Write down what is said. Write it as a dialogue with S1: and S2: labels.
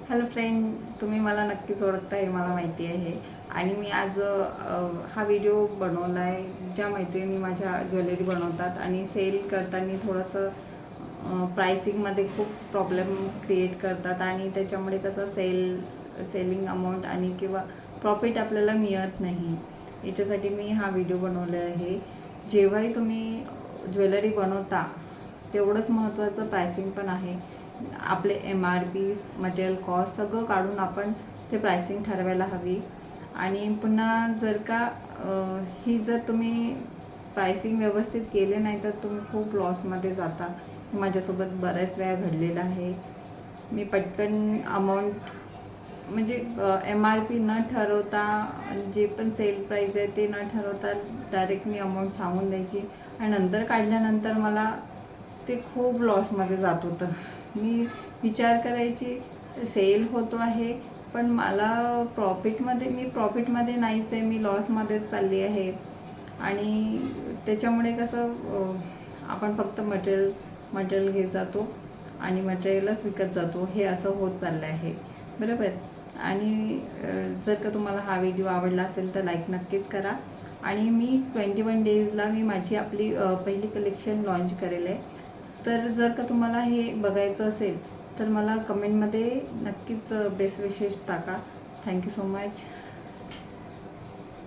S1: Hello friend, तुम्ही मला नक्कीच ओळखता हे मला माहिती आहे. आणि मी आज हा व्हिडिओ बनवला आहे. ज्या मैत्रिणी माझ्या ज्वेलरी बनवतात आणि सेल करताना थोडंसं प्राइसिंगमध्ये खूप प्रॉब्लेम क्रिएट करतात आणि त्याच्यामुळे कसं सेलिंग अमाऊंट आणि किंवा प्रॉफिट आपल्याला मिळत नाही. याच्यासाठी मी हा व्हिडिओ बनवला आहे. जेव्हाही तुम्ही ज्वेलरी बनवता तेवढंच महत्त्वाचं प्राइसिंग पण आहे. आपले MRP, मटेरियल कॉस्ट सगळं काढून आपण ते प्राइसिंग ठरवायला हवी. आणि पुन्हा जर का जर तुम्ही प्राइसिंग व्यवस्थित केले नाही तर तुम्ही खूप लॉसमध्ये जाता. माझ्यासोबत बऱ्याच वेळा घडलेलं आहे. मी पटकन अमाऊंट म्हणजे MRP न ठरवता जे पण सेल प्राईस आहे ते न ठरवता डायरेक्ट मी अमाऊंट सांगून द्यायची आणि नंतर काढल्यानंतर मला ते खूप लॉसमध्ये जात होतं. मी विचार करायची सेल होतो आहे पण मला मी प्रॉफिटमध्ये नाहीच आहे, मी लॉसमध्येच चालली आहे. आणि त्याच्यामुळे कसं आपण फक्त मटेरियल घेत जातो आणि मटेरियलच विकत जातो, हे असं होत चाललं आहे. बरोबर. आणि जर का तुम्हाला हा व्हिडिओ आवडला असेल तर लाईक नक्कीच करा. आणि मी 21 डेजला माझी आपली पहिली कलेक्शन लॉन्च करेल आहे. तर जर का तुम्हाला हे बघायचं असेल तर मला कमेंटमध्ये नक्कीच बेस्ट विशेष टाका. Thank you so much.